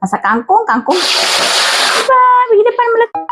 Masak kangkung. Coba pergi depan meletup.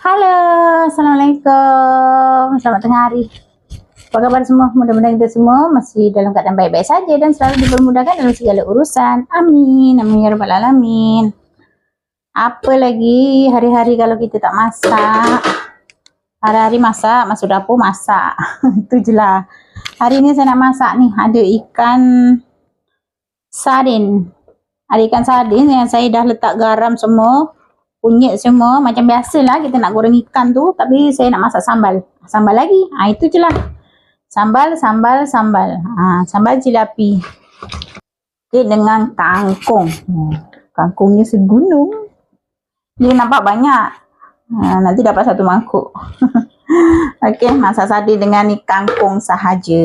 Halo, Assalamualaikum. Selamat tengah hari. Apa kabar semua? Mudah-mudahan kita semua masih dalam keadaan baik-baik saja dan selalu dipermudahkan dalam segala urusan. Amin. Amin ya rabbal alamin. Apa lagi hari-hari kalau kita tak masak? Hari-hari masak, masuk dapur masak. Itu je lah. Hari ni saya nak masak ni. Ada ikan sardin. Ada ikan sardin yang saya dah letak garam semua. Kunyit semua. Macam biasalah kita nak goreng ikan tu. Tapi saya nak masak sambal. Sambal lagi. Itu je lah. Sambal. Sambal cilapi. Okay, dengan kangkung. Kangkungnya segunung. Dia nampak banyak. Nanti dapat satu mangkuk. Okey, masak sardin dengan ni kangkung sahaja.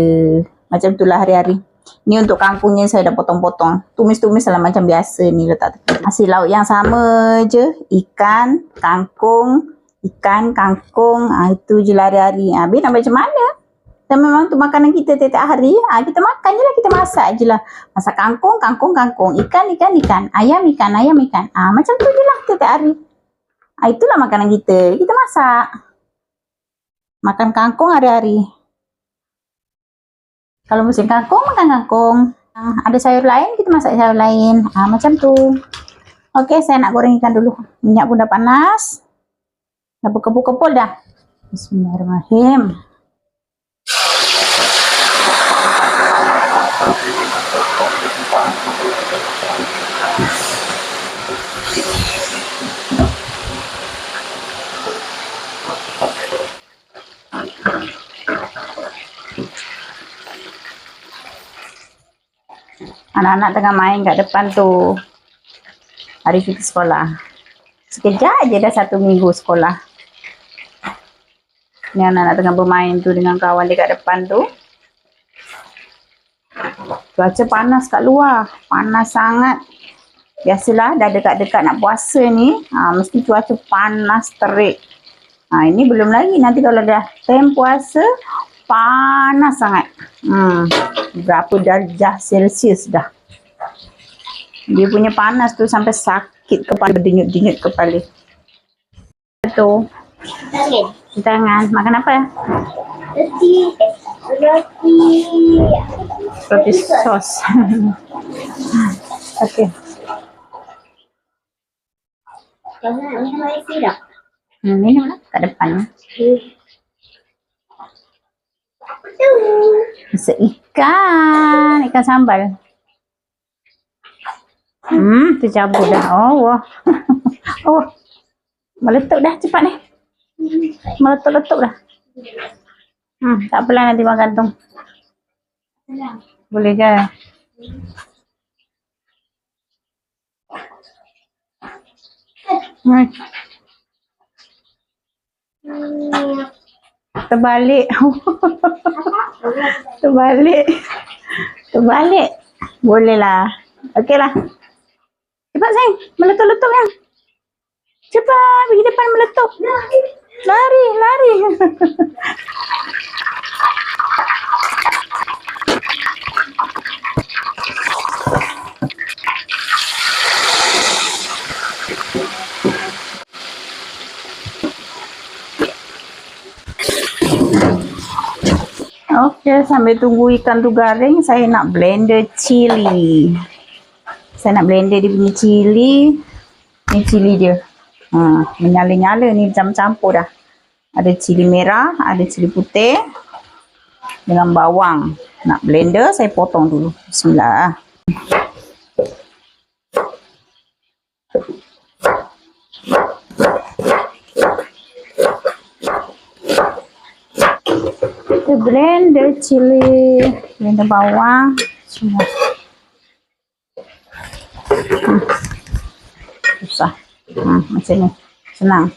Macam itulah hari-hari. Ni untuk kangkungnya saya dah potong-potong. Tumis-tumis lah macam biasa ni letak tepi. Hasil lauk yang sama je. Ikan, kangkung. Itu je lah hari-hari. Habis nak macam mana? Dan memang tu makanan kita tiap hari. Kita makan je lah, kita masak je lah. Masak kangkung. Ikan. Ayam ikan. Macam tu je lah tiap hari. Itulah makanan kita. Kita masak. Makan kangkung hari-hari. Kalau musim kangkung, makan kangkung. Ada sayur lain, kita masak sayur lain. Macam tu. Okey, saya nak goreng ikan dulu. Minyak pun dah panas. Dah berkepul-kepul dah. Bismillahirrahmanirrahim. Anak-anak tengah main kat depan tu. Hari cuti sekolah. Sekejap je dah 1 minggu sekolah. Ni anak-anak tengah bermain tu dengan kawan dia kat depan tu. Cuaca panas kat luar. Panas sangat. Biasalah dah dekat-dekat nak puasa ni. Mesti cuaca panas terik. Ini belum lagi. Nanti kalau dah time puasa, panas sangat. Berapa darjah Celsius dah. Dia punya panas tu sampai sakit kepala, berdenyut-denyut kepala. Tu. Tangan. Makan apa ya? Roti sos. Okey. Minum lah kat depan. Masak ikan sambal. Tercabut dah. Oh. Meletup dah cepat ni. Meletup-letup dah. Tak apalah nanti makan tu. Boleh ke? Terbalik. Terbalik. Boleh lah. Okey lah. Cepat sayang. Meletup-letup ya. Cepat. Pergi depan meletup. Lari. Okey, sambil tunggu ikan tu garing, saya nak blender cili. Saya nak blender dia punya cili. Ni cili dia. Menyala-nyala ni campur dah. Ada cili merah, ada cili putih dengan bawang. Nak blender, saya potong dulu. Bismillah. Kita blender cili, blender bawang semua. Susah. Macam ni. Senang.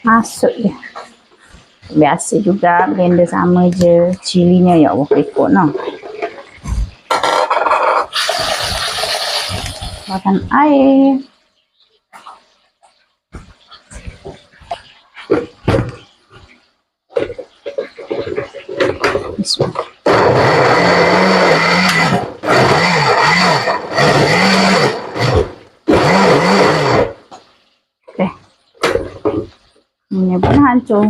Masuk je. Biasa juga blender sama je. Cilinya ya Allah ikut noh. Tambahkan air. Bismillah. Oke. Ini pun hancur.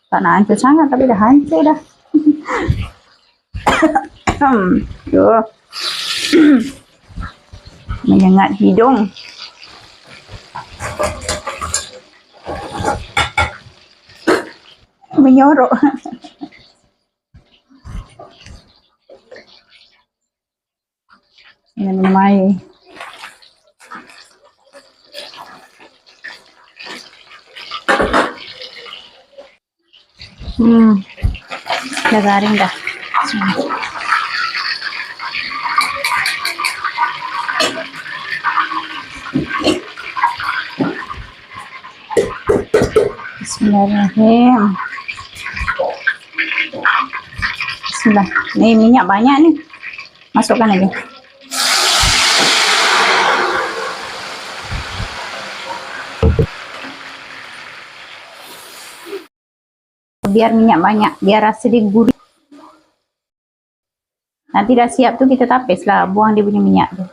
Tak nak hancur sangat tapi dah hancur dah. Tuh. Menyengat hidung. Menyorok. Ini minum air. Dah garing dah. Bismillahirrahmanirrahim. Bismillah. Ni minyak banyak ni. Masukkan aja. Biar minyak banyak, biar rasa dia gurih. Nanti dah siap tu kita tapis lah, buang dia punya minyak tu.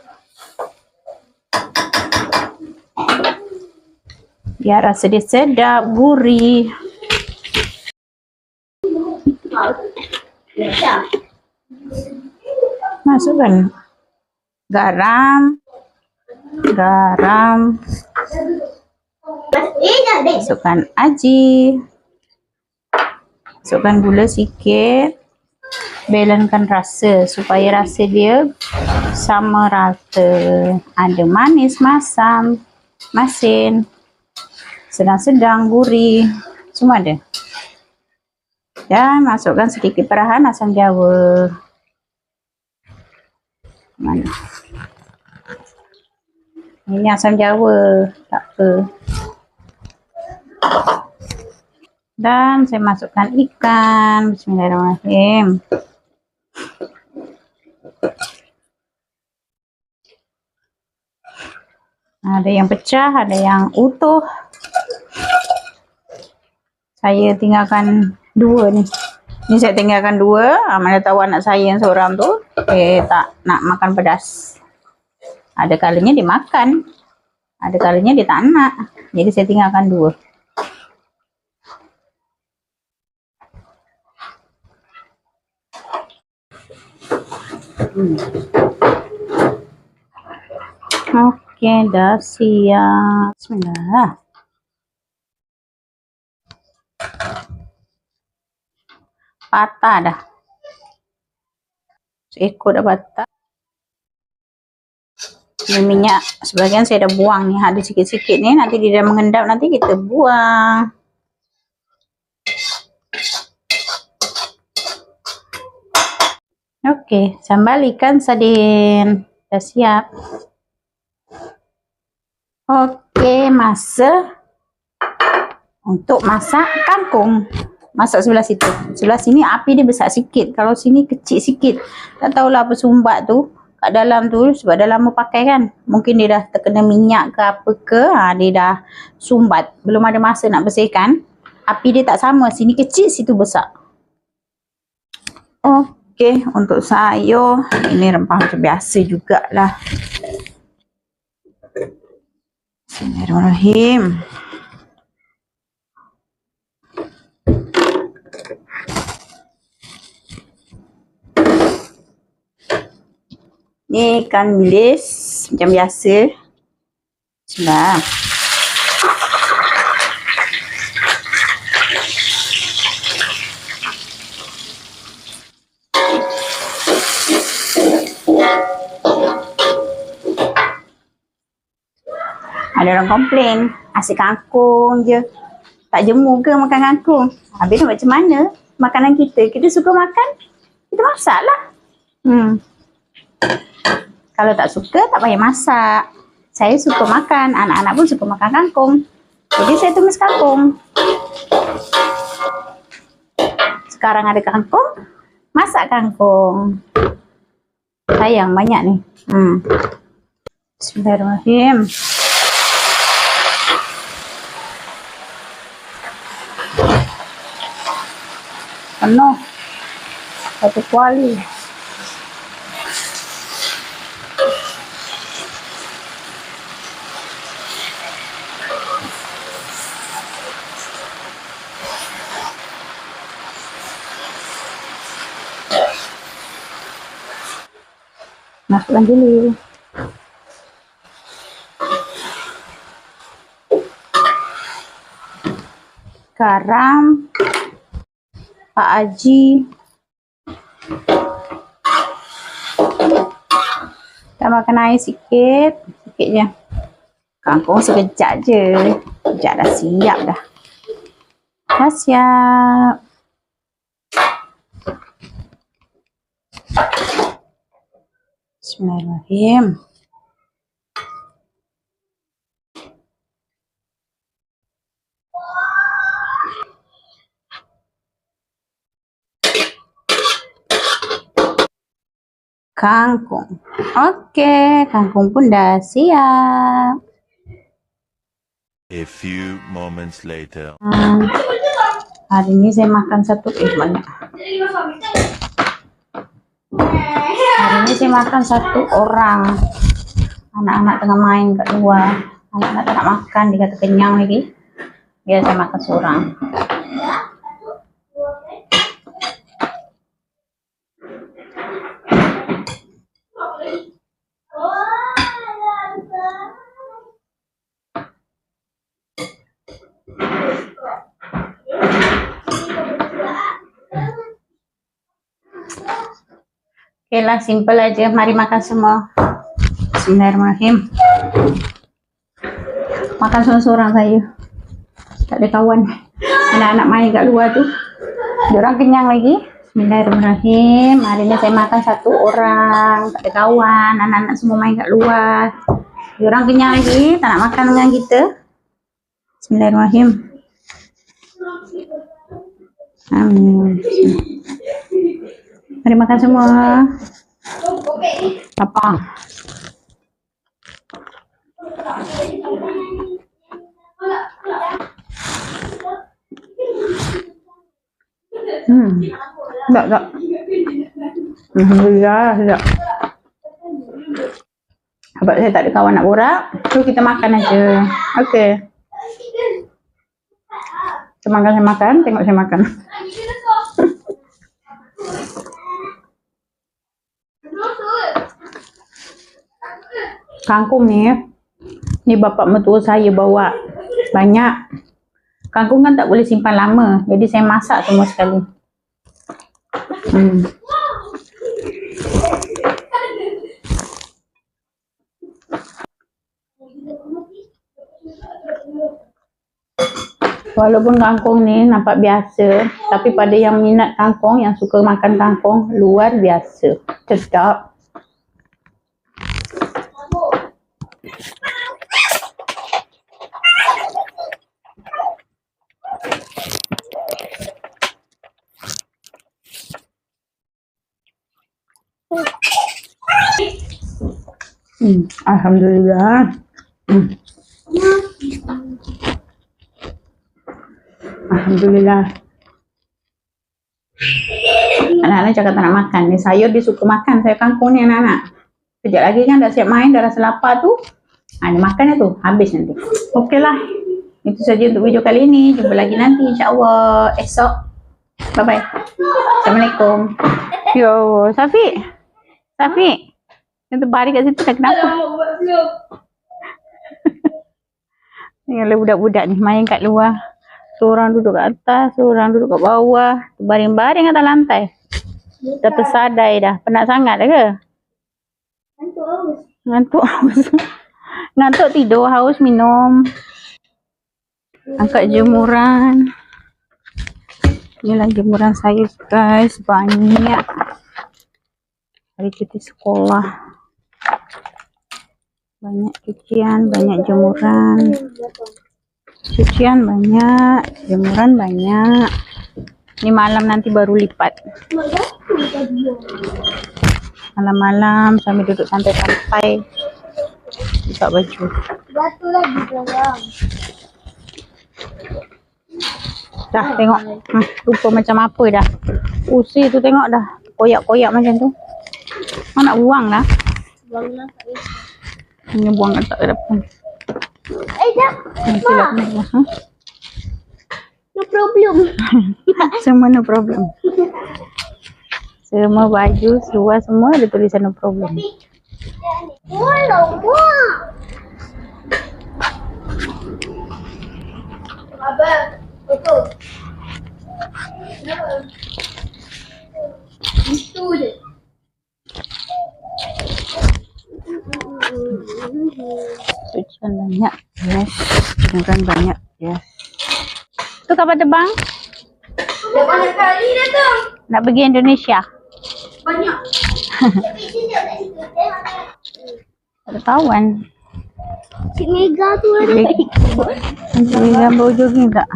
Biar rasa dia sedap, gurih. Masukkan garam. Masukkan aji. Masukkan gula sikit. Balancekan rasa supaya rasa dia sama rata. Ada manis, masam, masin, sedang-sedang, gurih, semua ada. Dan masukkan sedikit perahan asam jawa. Mana? Ini asam jawa, tak apa. Dan saya masukkan ikan. Bismillahirrahmanirrahim. Ada yang pecah, ada yang utuh. Saya tinggalkan dua ni. Ni saya tinggalkan dua. Mana tahu anak saya yang seorang tu tak nak makan pedas. Ada kalanya dia makan, ada kalanya dia tak nak. Jadi saya tinggalkan dua. Oke, dah siap. Bismillah. Patah dah. Seekor dah patah. Ini minyak sebagian saya dah buang nih, ada sikit-sikit nih, nanti dia dah mengendap, nanti kita buang. Oke, sambal ikan sarden dah siap. Oke, masa untuk masak kangkung. Masak sebelah situ. Sebelah sini api dia besar sikit. Kalau sini kecil sikit. Tak tahulah apa sumbat tu kat dalam tu. Sebab dah lama pakai kan. Mungkin dia dah terkena minyak ke apa ke. Dia dah sumbat. Belum ada masa nak bersihkan. Api dia tak sama. Sini kecil, situ besar. Okey. Untuk sayur. Ini rempah macam biasa jugalah. Bismillahirrahmanirrahim. Ni ikan bilis macam biasa. Bismillah. Ada orang komplain, asyik kangkung je. Tak jemu ke makan kangkung? Habis macam mana makanan kita? Kita suka makan, kita masak lah. Kalau tak suka, tak payah masak. Saya suka makan, anak-anak pun suka makan kangkung. Jadi saya tumis kangkung. Sekarang ada kangkung, masak kangkung. Sayang banyak ni. Bismillahirrahmanirrahim. Penuh satu kuali. Masukkan dulu. Garam, Pak Haji, tambahkan air sikit je. Kangkung sekejap je, sekejap dah siap dah. Dah siap. Bismillahirrahmanirrahim. Kangkung. Okey, kangkung pun dah siap. A few moments later. Hari ni saya makan banyak. Hari ni saya makan satu orang. Anak-anak tengah main kat luar. Anak-anak tak nak makan, dia kata kenyang lagi. Biar saya makan seorang. Okey lah, simple aja. Mari makan semua. Bismillahirrahmanirrahim. Makan seorang-seorang saya. Tak ada kawan. Anak-anak main kat luar tu. Diorang kenyang lagi. Bismillahirrahmanirrahim. Hari ni saya makan satu orang. Tak ada kawan. Anak-anak semua main kat luar. Diorang kenyang lagi. Tak nak makan dengan kita. Bismillahirrahmanirrahim. Amin. Mari makan semua. Lapang. Tak. Alhamdulillah, sedap. Sebab saya tak ada kawan nak borak, so kita makan aja. Okey. Saya makan, tengok saya makan. Kangkung ni bapak mertua saya bawa banyak. Kangkung kan tak boleh simpan lama, jadi saya masak semua sekali. Walaupun kangkung ni nampak biasa, tapi pada yang minat kangkung, yang suka makan kangkung, luar biasa. Sedap. Alhamdulillah. Alhamdulillah. Anak-anak cakap tak nak makan. Ni sayur dia suka makan. Sayur kangkung ni anak-anak. Sekejap lagi kan dah siap main, dah rasa lapar tu. Dia makan tu. Habis nanti. Okey lah. Itu saja untuk video kali ini. Jumpa lagi nanti insya-Allah esok. Bye-bye. Assalamualaikum. Yo, Safi. Yang terbaring kat situ dah kenapa? Ni budak-budak ni main kat luar. Seorang duduk kat atas, seorang duduk kat bawah. Terbaring-baring atas lantai. Dah tersadai dah. Penat sangat dah ke? Ngantuk haus. Ngantuk tidur, haus minum. Angkat jemuran. Inilah jemuran saya guys. Banyak. Hari cuti sekolah. Banyak cucian, banyak jemuran. Cucian banyak, jemuran banyak. Ini malam nanti baru lipat. Malam-malam sambil duduk santai-santai. buka baju. Batu lagi belakang. Dah tengok. Rupa macam apa dah. Usi tu tengok dah. Koyak-koyak macam tu. Mana nak buang lah. Buanglah kat ni. Hanya buang kat depan. Dah. Nanti lah kena buang. Ha? No problem. Semua no problem. Semua baju, seluar semua ada tulisan no problem. Walau mak. Abang, betul. Kenapa? Itu je. Cucian banyak. Yes. Jemuran banyak. Yes. Tu kapal terbang? Dah banyak kali dah tu. Nak pergi Indonesia? Banyak. Tapi sini kat situ. Tak ada kawan. Cik Mega tu ada. Pergi gambar jogging tak?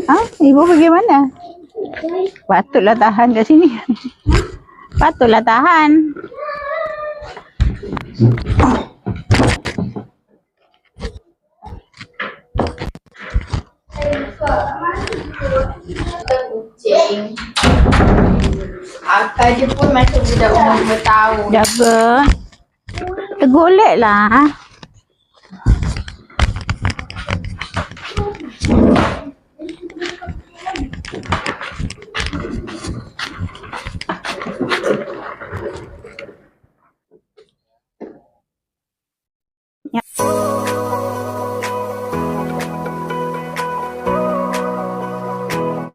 Ha? Ibu pergi mana? Patutlah tahan kat sini. Patutlah tahan. Kucing. Akal dia pun macam budak umur 2 tahun. Jaga. Tergolek lah.